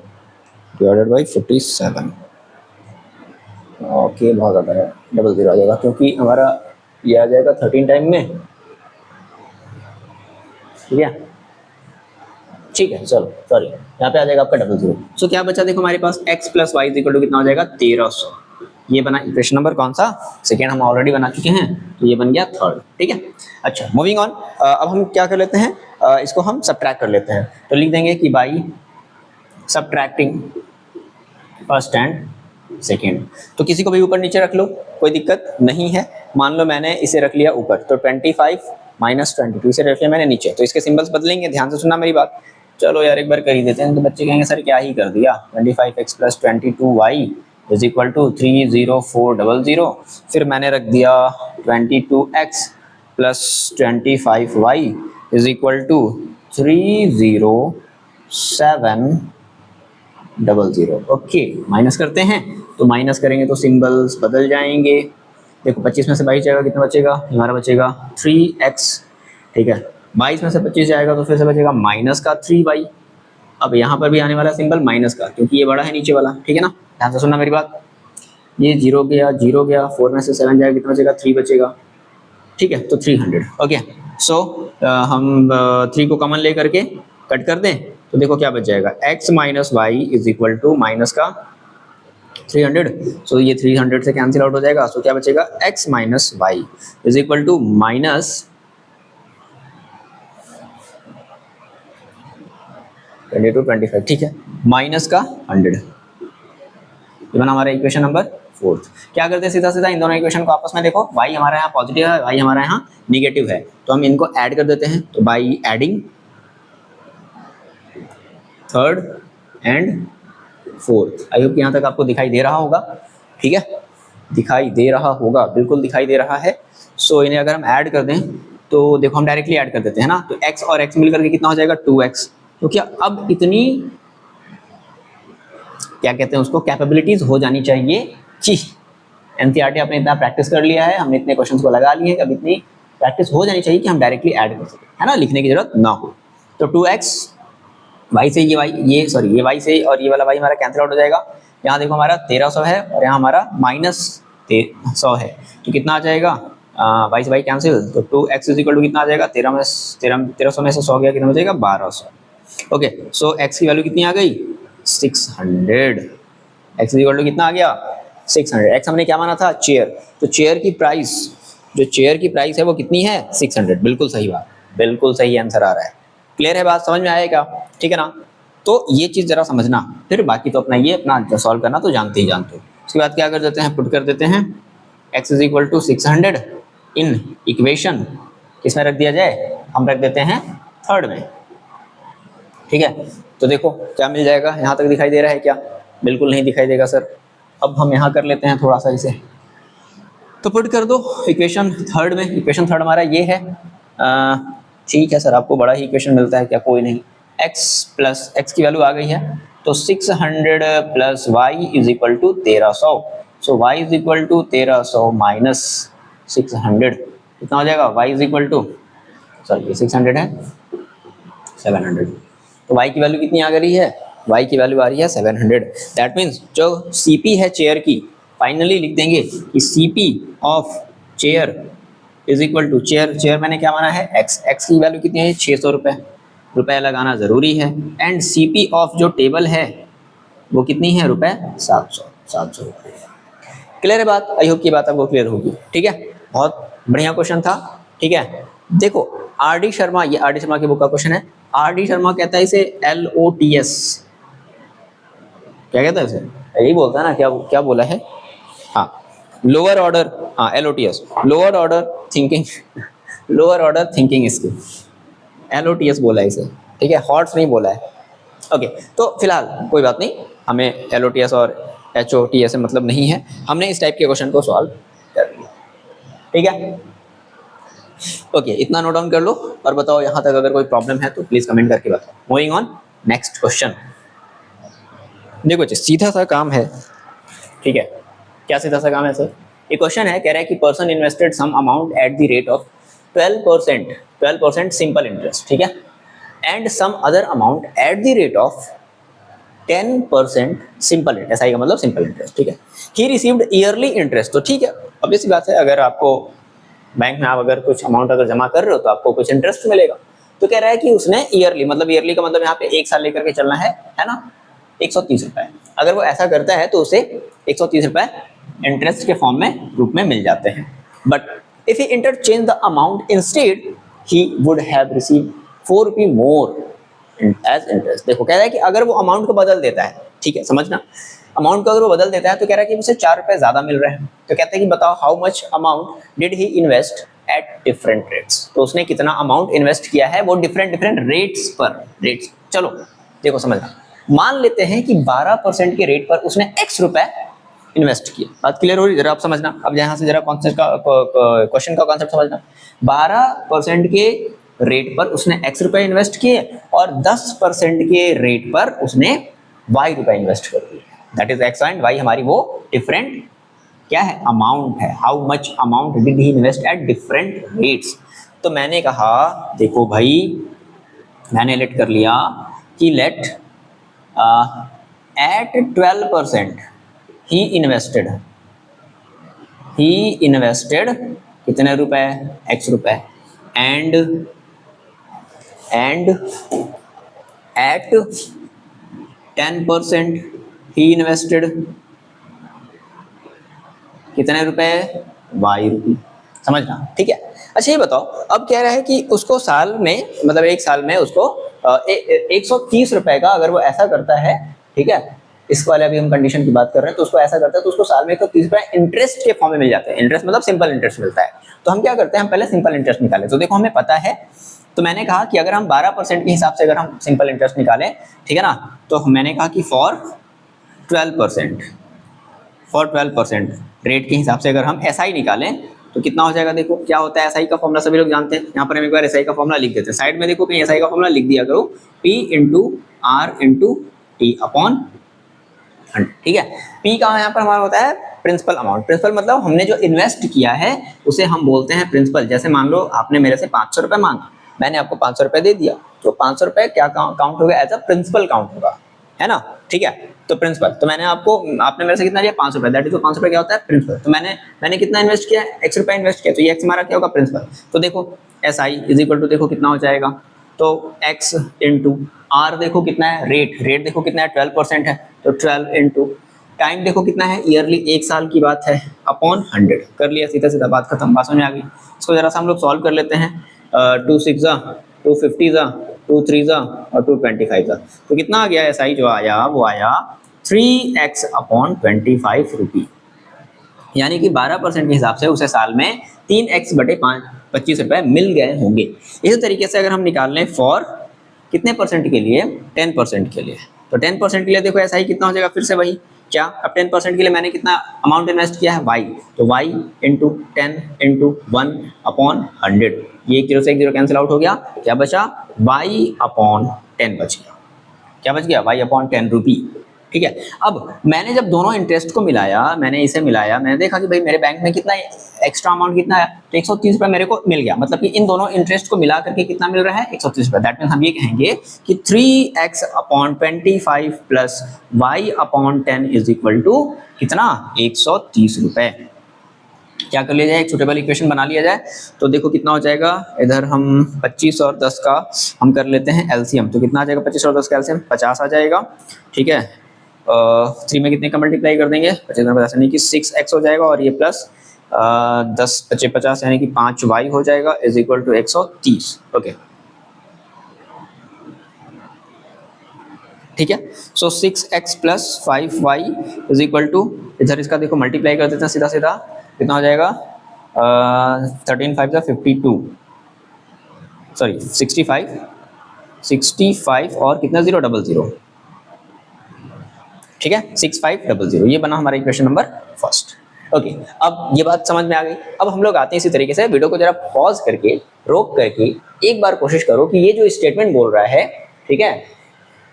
A: डिवाइडेड बाई 47, ओके बहुत ज़्यादा है, 00 आ जाएगा, क्योंकि हमारा ये आ जाएगा 13 टाइम में, ठीक है, ठीक है, चलो सॉरी, यहाँ पे आ जाएगा आपका डबल जीरो। सो क्या बचा देखो हमारे पास x plus Y equal to कितना हो जाएगा 1300। ये बना इक्वेशन नंबर कौन सा, सेकेंड हम ऑलरेडी बना चुके हैं, तो ये बन गया थर्ड। ठीक है, अच्छा मूविंग ऑन। अब हम क्या कर लेते हैं, इसको हम सबट्रैक्ट कर लेते हैं। तो लिख देंगे कि by subtracting first and second. तो किसी को भी ऊपर नीचे रख लो, कोई दिक्कत नहीं है। मान लो मैंने इसे रख लिया ऊपर, तो 25 माइनस 22 इसे रख लिया मैंने नीचे, तो इसके सिंबल्स बदलेंगे, ध्यान से सुनना मेरी बात। चलो यार एक बार कर ही देते हैं, तो बच्चे कहेंगे सर क्या ही कर दिया, 25x plus 22y is equal to 30400। फिर मैंने रख दिया 22x plus 25y is equal to 30700। Okay, minus करते हैं, तो माइनस करेंगे तो सिंबल्स बदल जाएंगे। देखो 25 में से 22 जाएगा, कितना बचेगा, हमारा बचेगा 3x। ठीक है, 22 में से 25 जाएगा तो फिर से बचेगा माइनस का 3y। अब यहाँ पर भी आने वाला सिंबल माइनस का, क्योंकि ये बड़ा है नीचे वाला। ठीक है ना, ध्यान से सुनना मेरी बात। ये 0 गया, 0 गया, 4 में से 7 जाएगा, कितना बचेगा 3 बचेगा। ठीक है, तो 300। ओके, सो हम 3 को कॉमन ले करके कट कर दें, तो देखो क्या बच जाएगा, x minus Y is equal to minus का 300। सो ये 300 से कैंसिल आउट हो जाएगा। सो क्या बचेगा, x minus Y is equal to minus 2225। ठीक है, माइनस का 100। ये बना हमारा इक्वेशन नंबर 4। क्या करते हैं, सीधा सीधा इन दोनों इक्वेशन को आपस में देखो, y हमारा यहाँ पॉजिटिव है, y हमारा यहाँ निगेटिव है, तो हम इनको ऐड कर देते हैं। तो by adding third and fourth, I hope यहाँ तक आपको दिखाई दे रहा होगा। ठीक है, दिखाई दे रहा होगा, बिल्कुल दिखाई दे रहा है। सो इन्हें अगर हम ऐड कर दें, तो देखो हम डायरेक्टली ऐड कर देते हैं ना, तो x और x मिलकर के कितना हो जाएगा 2x। तो क्या अब इतनी क्या कहते हैं उसको, कैपेबिलिटीज हो जानी चाहिए कि एनसीईआरटी आपने इतना प्रैक्टिस कर लिया है, हमने इतने क्वेश्चंस को लगा लिए हैं, अब इतनी प्रैक्टिस हो जानी चाहिए कि हम डायरेक्टली ऐड कर सकें, है ना, लिखने की जरूरत ना हो। तो 2x y से ये y, ये सॉरी ये y से और ये वाला y हमारा कैंसिल आउट हो जाएगा। यहाँ देखो हमारा 1300 है और यहाँ हमारा माइनस 100 है, तो कितना आ जाएगा, y से y कैंसिल, तो 2x इज इक्वल टू कितना आ जाएगा, 1300 में से 100 गया, कितना हो जाएगा 1200। ओके, सो x की वैल्यू कितनी आ गई 600। x इक्वल टू कितना आ गया 600। x हमने क्या माना था, चेयर, तो चेयर की प्राइस, जो चेयर की प्राइस है वो कितनी है 600। बिल्कुल सही बात, बिल्कुल सही आंसर आ रहा है। क्लियर है बात, समझ में आएगा, ठीक है ना। तो ये चीज जरा समझना, फिर बाकी तो अपना ये अपना सॉल्व करना तो जानते ही जानते हो। उसके बाद क्या कर देते हैं, पुट कर देते हैं x is equal to 600 in equation, किसमें रख दिया जाए, हम रख देते हैं थर्ड में। ठीक है, तो देखो क्या मिल जाएगा, यहाँ तक दिखाई दे रहा है क्या, बिल्कुल नहीं दिखाई देगा सर। अब हम यहाँ कर लेते हैं थोड़ा सा इसे, तो पुट कर दो इक्वेशन थर्ड में। इक्वेशन थर्ड हमारा ये है, ठीक है सर आपको बड़ा ही इक्वेशन मिलता है क्या, कोई नहीं, x प्लस x की वैल्यू आ गई है, तो 600 plus Y is equal to 1300। So y is equal to 1300 minus 600, कितना हो जाएगा, y is equal to, sorry ये 600 है 700, तो y की वैल्यू कितनी आ गई है, y की वैल्यू आ रही है 700। दैट मीन्स जो CP है चेयर की, फाइनली लिख देंगे कि CP of chair is equal to, chair मैंने क्या माना है x की वैल्यू कितनी है 600 रुपए लगाना जरूरी है। एंड CP ऑफ जो टेबल है वो कितनी है रुपए 700 रुपए। क्लियर है बात, आई होप की बात आपको क्लियर होगी। ठीक है, बहुत बढ़िया क्वेश्चन था। ठीक है, देखो RD शर्मा, ये RD शर्मा की बुक का क्वेश्चन है। RD शर्मा कहता है इसे LOTS, क्या कहता है इसे, यही बोलता है ना, क्या बोला है, हाँ लोअर ऑर्डर, हाँ LOTS, lower order thinking, lower order thinking skill, LOTS बोला है इसे। ठीक है, हॉट्स नहीं बोला है। ओके, तो फिलहाल कोई बात नहीं, हमें LOTS और HOTS से मतलब नहीं है, हमने इस टाइप के क्वेश्चन को सॉल्व कर लिया। ठीक है, ओके, इतना नोट डाउन कर लो और बताओ यहाँ तक अगर कोई प्रॉब्लम है तो प्लीज कमेंट करके बताओ। Moving on next question. देखो जी सीधा सा काम है, ठीक है, क्या सीधा सा काम है सर, एक क्वेश्चन है, कह रहा है कि person invested some amount at the rate of 12% simple interest, ठीक है, and some other amount at the rate of 10% simple interest, SI का मतलब सिंपल इंटरेस्ट। ठीक है, ही रिसीव्ड ईयरली इंटरेस्ट, तो ठीक है, अब इसी बात है, अगर आपको बैंक में आप अगर कुछ अमाउंट अगर जमा कर रहे हो तो आपको कुछ इंटरेस्ट मिलेगा। तो कह रहा है कि उसने ईयरली, मतलब ईयरली का मतलब यहाँ पे एक साल लेकर के चलना है ना, 130 रुपए। अगर वो ऐसा करता है तो उसे 130 रुपए इंटरेस्ट के फॉर्म में रूप में मिल जाते हैं। But if he interchange the amount instead he would have receive 4 rupee more as interest. देखो कह रहा है कि अगर वो अमाउंट को बदल देता है, ठीक है समझना, अमाउंट को अगर वो बदल देता है तो कह रहा है कि मुझे 4 रुपए ज्यादा मिल रहे हैं। तो कहते हैं कि बताओ how much amount did he invest at different rates. तो उसने कितना अमाउंट इन्वेस्ट किया है वो डिफरेंट रेट्स पर। रेट्स चलो देखो समझना, मान लेते हैं कि 12% के रेट पर उसने x रुपए इन्वेस्ट किया। बात क्लियर हो रही, जरा आप समझना। अब यहाँ से जरा कॉन्सेप्ट का क्वेश्चन का कॉन्सेप्ट समझना। 12% के रेट पर उसने x रुपए इन्वेस्ट किए और 10% के रेट पर उसने y रुपए इन्वेस्ट कर दिए। That is x and y हमारी वो डिफरेंट क्या है, अमाउंट है। How much amount did he invest at different rates. तो मैंने कहा देखो भाई, मैंने लेट कर लिया कि लेट एट 12% ही इन्वेस्टेड कितने रुपए, x रुपए, एंड एट 10% ही इन्वेस्टेड कितने रुपए, y रुपये। समझना, ठीक है। अच्छा ये बताओ, अब कह रहा है कि उसको साल में, मतलब एक साल में उसको 130 रुपए का अगर वो ऐसा करता है, ठीक है, इस वाले अभी हम कंडीशन की बात कर रहे हैं, तो उसको ऐसा करता है तो उसको साल में 130 रुपए इंटरेस्ट के फॉर्म में मिल जाते हैं। इंटरेस्ट मतलब सिंपल इंटरेस्ट मिलता है। तो हम क्या करते हैं, हम पहले सिंपल इंटरेस्ट निकालें। तो देखो हमें पता है, तो मैंने कहा कि अगर हम 12% के हिसाब से अगर हम सिंपल इंटरेस्ट निकालें, ठीक है ना, तो मैंने कहा कि फॉर 12% रेट के हिसाब से अगर हम SI निकालें तो कितना हो जाएगा। देखो क्या होता है SI का फॉर्मूला सभी लोग जानते हैं। यहाँ पर हम एक बार SI का फॉर्मूला लिख देते हैं। साइड में देखो कहीं SI का फॉर्मूला लिख दिया करो, P into R into T upon 100, ठीक है। P का यहाँ पर हमारा होता है प्रिंसिपल अमाउंट। प्रिंसिपल मतलब हमने जो इन्वेस्ट किया है उसे हम बोलते हैं प्रिंसिपल। जैसे मान लो आपने मेरे से 500 रुपए मांगा, मैंने आपको 500 रुपए दे दिया, तो 500 रुपए क्या काउंट होगा, एज अ प्रिंसिपल काउंट होगा, है ना, ठीक है। तो प्रिंसिपल, तो आपने मेरे से कितना लिया, 500 रुपए, दैट इज 500 रुपए क्या होता है, प्रिंसिपल। तो मैंने कितना इन्वेस्ट किया, x रुपए इन्वेस्ट किया, तो ये x हमारा क्या होगा, प्रिंसिपल। तो देखो SI इज इक्वल टू, देखो कितना हो जाएगा, तो x इंटू आर देखो कितना है, रेट देखो कितना है, 12% है, तो 12 इंटू टाइम देखो कितना है, ईयरली, एक साल की बात है, अपॉन 100 कर लिया, सीधा सीधा बात खत्म, बात समझ में आ गई। इसको जरा सा हम लोग सॉल्व कर लेते हैं। 2 6 2 50 2 3 और 2 25। तो कितना आ गया SI जो आया वो आया 3x अपॉन 25 रुपी। यानी कि 12% के हिसाब से उसे साल में 3x बटे 25 रुपए मिल गए होंगे। इसी तरीके से अगर हम निकाल लें फॉर कितने परसेंट के लिए, 10% के लिए, तो 10% के लिए देखो SI कितना हो जाएगा, फिर से वही क्या, अब 10% के लिए मैंने कितना अमाउंट इन्वेस्ट किया है, y, तो y इंटू 10 इंटू 1 अपॉन 100, ये 1 0 से 1 0 कैंसिल आउट हो गया, क्या बचा, y अपॉन 10 बच गया। क्या बच गया, y अपॉन 10 रुपी, ठीक है। अब मैंने जब दोनों इंटरेस्ट को मिलाया, मैंने इसे मिलाया, मैंने देखा कि भाई मेरे बैंक में कितना एक्स्ट्रा अमाउंट कितना है, तो 130 रुपए मेरे को मिल गया। मतलब कि इन दोनों इंटरेस्ट को मिला करके कितना मिल रहा है, 130 रुपए। दैट मीन्स हम ये कहेंगे कि 3x upon 25 plus y upon 10 is equal to कितना, 130 रुपए। क्या कर लिया जाए, एक सुटेबल इक्वेशन बना लिया जाए। तो देखो कितना हो जाएगा, इधर हम 25 और 10 का हम कर लेते हैं एलसीएम। तो कितना आ जाएगा, 25 और 10 का एलसीएम 50 आ जाएगा, ठीक है। 3 में कितने का मल्टीप्लाई कर देंगे, 25 में 50 यानी कि 6x हो जाएगा, और ये प्लस 10 25 50 यानी कि 5y हो जाएगा, इज इक्वल टू 130। ओके, ठीक है। So 6x plus 5y is equal to, इधर इसका देखो मल्टीप्लाई कर देते हैं सीधा सीधा, कितना हो जाएगा, 13 5 52, सॉरी 65 और कितना 000, ठीक है, 6500। ये बना हमारा इक्वेशन नंबर फर्स्ट। ओके, अब ये बात समझ में आ गई। अब हम लोग आते हैं इसी तरीके से, वीडियो को जरा पॉज करके, रोक करके एक बार कोशिश करो कि ये जो स्टेटमेंट बोल रहा है, ठीक है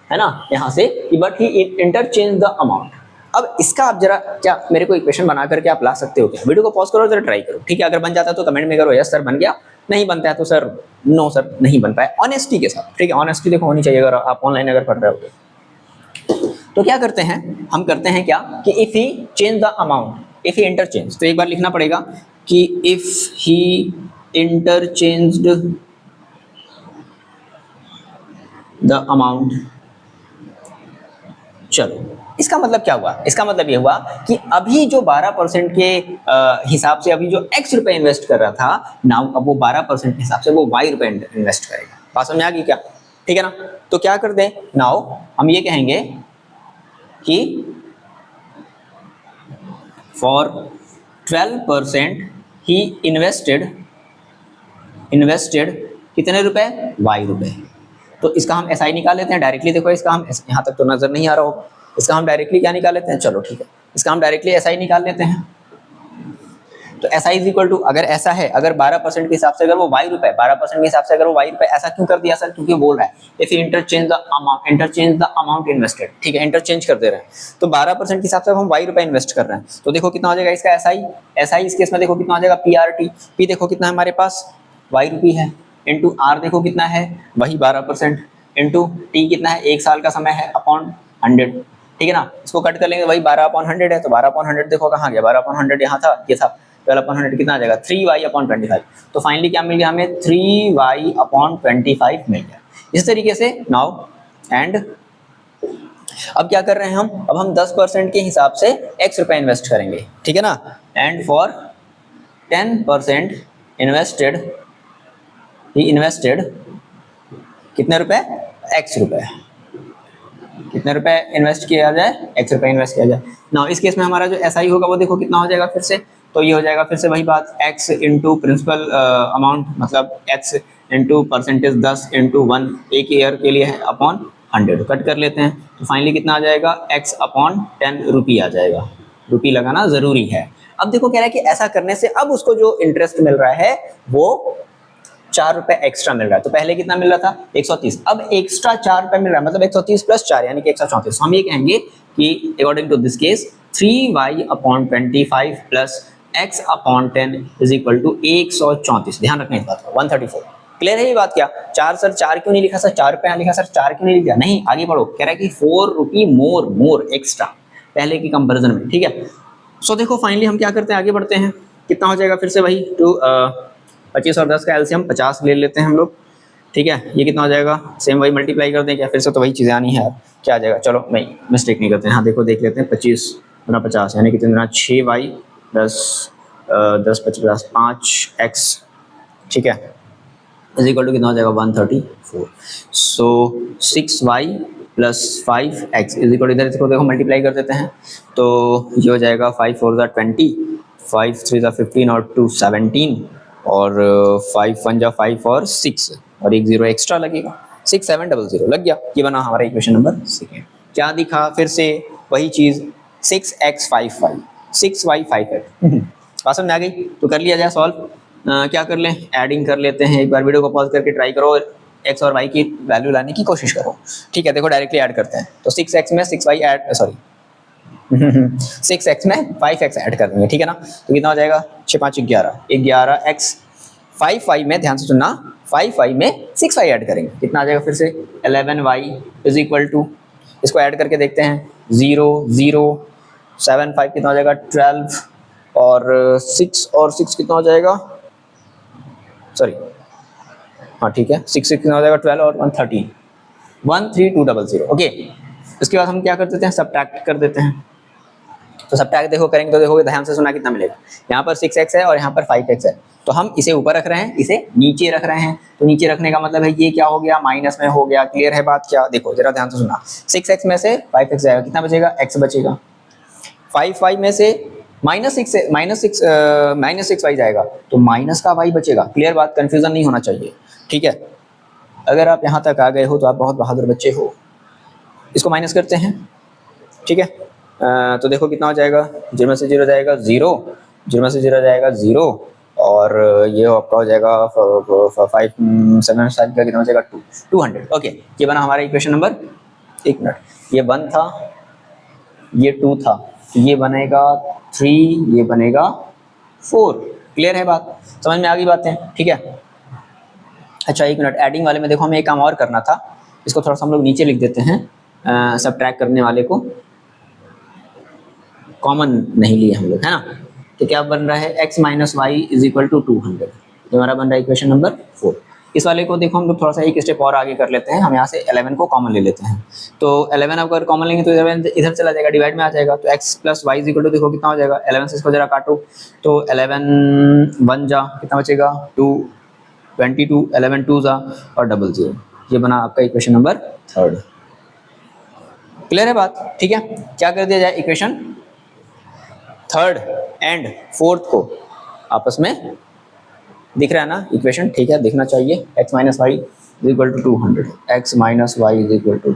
A: ना, यहाँ से कि but he interchange the amount. अब इसका आप जरा क्या मेरे को इक्वेशन बना करके आप ला सकते हो क्या? वीडियो को पॉज करो, जरा ट्राई करो, ठीक है। अगर बन जाता है तो कमेंट में करो यस सर बन गया, नहीं बनता है तो सर नो सर नहीं बन पाया, ऑनेस्टी के साथ, ठीक है। ऑनेस्टी देखो होनी चाहिए, अगर आप ऑनलाइन अगर पढ़ रहे हो तो क्या करते हैं, हम करते हैं क्या कि if he change the amount, if he interchange, तो एक बार लिखना पड़ेगा कि if he interchanged the amount. चलो इसका मतलब क्या हुआ, इसका मतलब ये हुआ कि अभी जो 12% के हिसाब से अभी जो x रुपए इन्वेस्ट कर रहा था, नाउ अब वो 12% के हिसाब से वो y रुपए इन्वेस्ट करेगा। बात समझ में आ गई क्या? ठीक है ना। तो क्या कर दें, नाउ हम ये कहेंगे कि फॉर 12% ही इन्वेस्टेड कितने रुपए, y रुपए। तो इसका हम SI निकाल लेते हैं डायरेक्टली। देखो इसका हम यहाँ तक तो नजर नहीं आ रहा होगा, इसका हम डायरेक्टली क्या निकाल लेते हैं, चलो ठीक है, इसका हम डायरेक्टली SI निकाल लेते हैं। तो SI इज इक्वल टू, अगर ऐसा है, अगर 12% के हिसाब से अगर वो y रुपए, 12% के हिसाब से अगर वो y रुपए, ऐसा क्यों कर दिया सर? क्योंकि बोल रहा है if you interchange the amount invested. ठीक है, इंटरचेंज कर दे रहे हैं। तो 12% के हिसाब से हम y रुपए इन्वेस्ट कर रहे हैं, तो देखो कितना हो जाएगा इसका SI इस केस में देखो कितना हो जाएगा PRT। P देखो कितना है हमारे पास, y रुपये है, इंटू R देखो कितना है, वही 12%, इंटू T कितना है, 1 साल का समय है, अपॉन 100। ठीक है ना, इसको कट कर लेंगे, वही 12/100 है, तो 12/100 देखो कहाँ गया, 12/100 यहाँ था, ये था 12/100 कितना आ जाएगा, 3y/25। तो फाइनली क्या मिल गया हमें, 3y/25 मिल गया। इस तरीके से नाउ एंड अब क्या कर रहे हैं हम, अब हम 10% के हिसाब से x रुपए इन्वेस्ट करेंगे। ठीक है ना, एंड फॉर 10% इन्वेस्टेड कितने रुपए, x रुपए। कितने रुपए इन्वेस्ट किया जाए, x रुपए इन्वेस्ट किया जाए। ना इस केस में हमारा जो SI होगा वो देखो कितना हो जाएगा फिर से, तो ये हो जाएगा फिर से वही बात, x इंटू प्रिंसिपल अमाउंट, मतलब x इंटू परसेंटेज 10 इंटू 1 एक ईयर के लिए है, अपॉन 100 कट कर लेते हैं। तो फाइनली कितना आ जाएगा, x/10 रुपी आ जाएगा। रुपी लगाना जरूरी है। अब देखो कह रहा है कि ऐसा करने से अब उसको जो इंटरेस्ट मिल रहा है वो 4 रुपए एक्स्ट्रा मिल रहा है। तो पहले कितना मिल रहा था, 130, अब एक्स्ट्रा 4 रुपए मिल रहा है, मतलब 130 प्लस 4 यानी कि 134। हम ये कहेंगे कि according to this case 3y/25 plus x/10 is equal to 134। ध्यान रखना इस बात का, 134। क्लियर है ये बात? क्या 4 सर, 4 क्यों नहीं लिखा सर, 4 रुपए यहाँ लिखा सर, 4 क्यों नहीं लिखा? नहीं, आगे बढ़ो, कह रहा है कि 4 रुपी मोर एक्स्ट्रा पहले की कंपेरिजन में। ठीक है, सो देखो फाइनली हम क्या करते हैं, आगे बढ़ते हैं। कितना हो जाएगा फिर से वही 25 और 10 का एलसीएम 50 ले लेते हैं हम लोग। ठीक है, ये कितना हो जाएगा, सेम वही मल्टीप्लाई कर दें क्या, फिर से तो वही चीज़ें आनी है। क्या आ जाएगा, चलो नहीं मिस्टेक नहीं करते हैं, हाँ देखो देख लेते हैं, 25 गुना 50 यानी कितना, 6y 10 50 5x। ठीक है, इज इक्वल टू कितना हो जाएगा, 134। सो 6y plus 5x is equal, इधर इसको देखो मल्टीप्लाई कर देते हैं, तो ये हो जाएगा 5 4 ज़ा 20, 5 3 ज़ा 15 और 2 17, और 5 1 जा 5 और 6 और एक 0 एक्स्ट्रा लगेगा, 6700 लग गया। ये बना हमारा इक्वेशन नंबर 2। क्या दिखा, फिर से वही चीज़, 6x5y 6y5x। बात समझ आ गई? तो कर लिया जाए सॉल्व। क्या कर लें, एडिंग कर लेते हैं। एक बार वीडियो को पॉज करके ट्राई करो, x और y की वैल्यू लाने की कोशिश करो। ठीक है, देखो डायरेक्टली ऐड करते हैं, तो 6x में 6y ऐड, सॉरी 6x में 5x ऐड कर देंगे। ठीक है ना, तो कितना हो जाएगा, 6 5 11 11x। 5y में ध्यान से सुनना, 5y में 6y ऐड करेंगे, कितना आ जाएगा फिर से 11y इज इक्वल टू, इसको ऐड करके देखते हैं, 0 0 7 5 कितना हो जाएगा 12, और 6 और 6 कितना हो जाएगा, सॉरी हाँ ठीक है, 6 कितना हो जाएगा 12 और 1 13, 13200। ओके, इसके बाद हम क्या कर देते हैं, सब्ट्रैक्ट कर देते हैं। तो सब्ट्रैक्ट देखो करेंगे तो देखोगे, ध्यान से सुना, कितना मिलेगा, यहाँ पर 6x है और यहाँ पर 5x है, तो हम इसे ऊपर रख रहे हैं, इसे नीचे रख रहे हैं। तो नीचे रखने का मतलब है ये क्या हो गया, माइनस में हो गया। क्लियर है बात? क्या देखो जरा ध्यान से सुना, 6x में से 5x जाएगा, कितना बचेगा, x बचेगा। 5y में से -6y जाएगा, तो माइनस का y बचेगा। क्लियर बात? कंफ्यूजन नहीं होना चाहिए। ठीक है, अगर आप यहाँ तक आ गए हो तो आप बहुत बहादुर बच्चे हो। इसको माइनस करते हैं। ठीक है, तो देखो कितना हो जाएगा, 0 में से 0 जाएगा 0, 0 में से 0 जाएगा 0, और ये आपका हो जाएगा 5 7 5 का कितना हो जाएगा 200। ओके, ये बना हमारा इक्वेशन नंबर, एक मिनट, ये 1 था, ये 2 था, ये बनेगा 3, ये बनेगा 4। क्लियर है बात? समझ में आ गई बातें? ठीक है, अच्छा एक मिनट, एडिंग वाले में देखो हमें एक काम और करना था, इसको थोड़ा सा हम लोग नीचे लिख देते हैं। सब्ट्रैक्ट करने वाले को कॉमन नहीं लिए हम लोग, है ना। तो क्या बन रहा है, x minus Y is equal to 200, ये हमारा बन रहा है इक्वेशन नंबर 4। इस वाले को देखो हम लोग थोड़ा सा एक स्टेप और आगे कर लेते हैं, हम यहाँ से 11 को कॉमन ले लेते हैं। तो 11 अगर कॉमन लेंगे तो 11 इधर चला जाएगा, डिवाइड में आ जाएगा, तो x plus Y equal to देखो कितना हो जाएगा, 11 से इसको जरा काटो तो 11 1 जा कितना बचेगा 2, 22, 11 2 जा और डबल 0, ये बना आपका इक्वेशन नंबर 3। क्लियर है बात? ठीक है, क्या कर दिया जाए, इक्वेशन 3 एंड 4 को आपस में दिख रहा है ना इक्वेशन, ठीक है, दिखना चाहिए। x minus Y is equal to 200, x minus Y is equal to,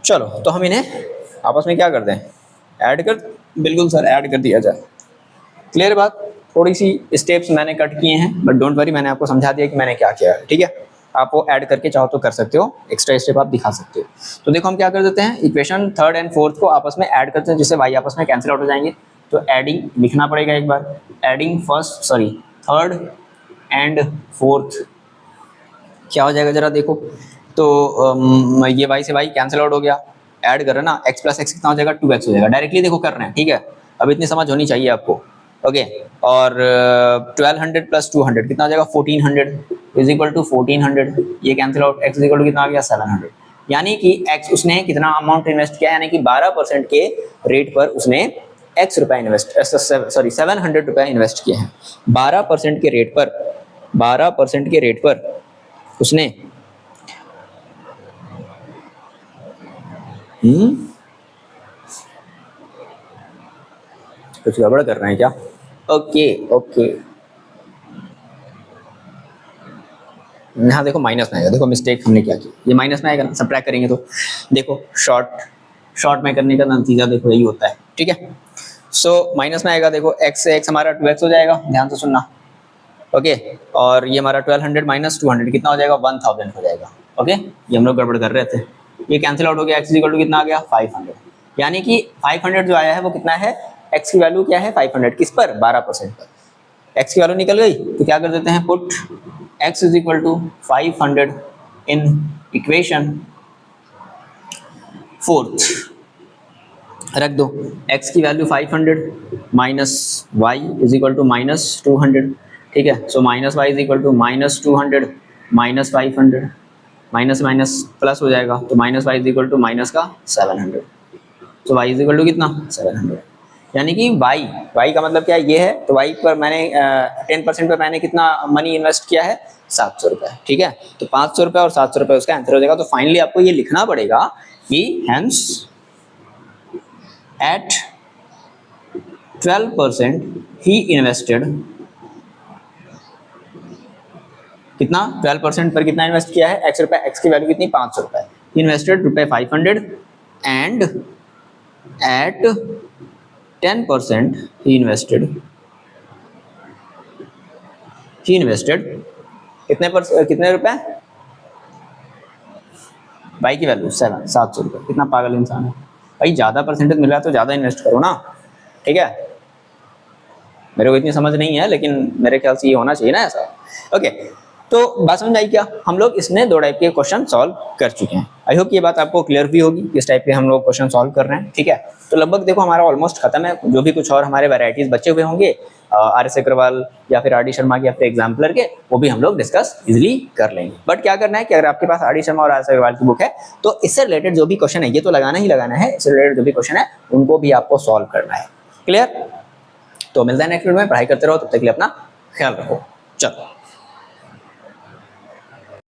A: चलो तो हम इन्हें आपस में क्या कर दें, ऐड कर, बिल्कुल सर ऐड कर दिया जाए। क्लियर बात? थोड़ी सी स्टेप्स मैंने कट किए हैं बट डोंट वरी, मैंने आपको समझा दिया कि मैंने क्या किया है। ठीक है, आप वो ऐड करके चाहो तो कर सकते हो, एक्स्ट्रा स्टेप आप दिखा सकते हो। तो देखो हम क्या कर देते हैं, इक्वेशन 3 एंड 4 को आपस में ऐड करते हैं, जिससे वाई आपस में कैंसिल आउट हो जाएंगे। तो एडिंग लिखना पड़ेगा एक बार, एडिंग थर्ड एंड फोर्थ क्या हो जाएगा जरा देखो। तो ये वाई से वाई कैंसिल आउट हो गया, ऐड कर रहे ना, x प्लस एक्स कितना हो जाएगा 2x हो जाएगा, डायरेक्टली देखो कर रहे हैं। ठीक है, अब इतनी समझ होनी चाहिए आपको। ओके, और 1200 प्लस 200 कितना हो जाएगा 1400 इज इक्वल टू 1400, ये cancel out, x is equal to कितना आ गया 700। यानी कि x उसने कितना अमाउंट इन्वेस्ट किया, यानी कि 12% के रेट पर उसने x रुपए इन्वेस्ट, सॉरी 700 रुपए इन्वेस्ट किए हैं। 12% के रेट पर, 12% के रेट पर उसने कुछ गड़बड़ कर रहे हैं क्या? ओके ओके, यहाँ देखो माइनस में आएगा, देखो मिस्टेक हमने क्या की, ये माइनस में आएगा ना, सब्ट्रैक्ट करेंगे तो देखो शॉर्ट में करने का नतीजा देखो यही होता है। ठीक है, सो माइनस में आएगा, देखो x से x हमारा 2x हो जाएगा, ध्यान से सुनना। ओके, और ये हमारा 1200 माइनस 200 कितना हो जाएगा 1000 हो जाएगा। ओके, ये हम लोग गड़बड़ कर रहे थे, ये कैंसिल आउट हो गया, x इक्वल टू कितना आ गया 500, यानी कि 500 जो आया है वो कितना है, x की वैल्यू क्या है 500, किस पर 12% पर, x की वैल्यू निकल गई तो क्या कर देते हैं, put x is equal to 500 in equation 4th, रख दो x की वैल्यू 500 minus y is equal to minus 200। ठीक है, so minus Y is equal to minus 200 minus 500, minus minus plus हो जाएगा, तो minus Y is equal to minus का 700, तो वाई इज इक्वल टू कितना 700, यानी कि वाई का मतलब क्या ये है, तो वाई पर मैंने 10% पर मैंने कितना मनी इन्वेस्ट किया है 700 रुपये। ठीक है, तो 500 रुपये और 700 रुपये उसका आंसर हो जाएगा। तो फाइनली आपको ये लिखना पड़ेगा कि हेंस एट 12% ही इन्वेस्टेड, कितना 12% पर कितना इन्वेस्ट किया है, x रुपये, x की वैल्यू कितनी 500 रुपये, इन्वेस्टेड रुपये 500 एंड एट 10% he invested कितने रुपए, भाई की वैल्यू 700 रुपये, कितना पागल इंसान है भाई, ज्यादा परसेंटेज मिला तो ज्यादा इन्वेस्ट करो ना। ठीक है, मेरे को इतनी समझ नहीं है लेकिन मेरे ख्याल से ये होना चाहिए ना ऐसा। ओके, तो बात समझ आई क्या, हम लोग इसमें 2 टाइप के क्वेश्चन सॉल्व कर चुके हैं। आई होप ये बात आपको क्लियर भी होगी किस टाइप के हम लोग क्वेश्चन सॉल्व कर रहे हैं। ठीक है, तो लगभग देखो हमारा ऑलमोस्ट खत्म है, जो भी कुछ और हमारे वैरायटीज बचे हुए होंगे RS अग्रवाल या फिर RD शर्मा के या फिर एग्जाम्पलर के, वो भी हम लोग डिस्कस इजिली कर लेंगे। बट क्या करना है कि अगर आपके पास RD शर्मा और RS अग्रवाल की बुक है तो इससे रिलेटेड जो भी क्वेश्चन है ये तो लगाना ही लगाना है, इससे रिलेटेड जो भी क्वेश्चन है उनको भी आपको सॉल्व करना है। क्लियर? तो मिलता है नेक्स्ट वीडियो में, पढ़ाई करते रहो, तब तक के लिए अपना ख्याल रखो। चलो।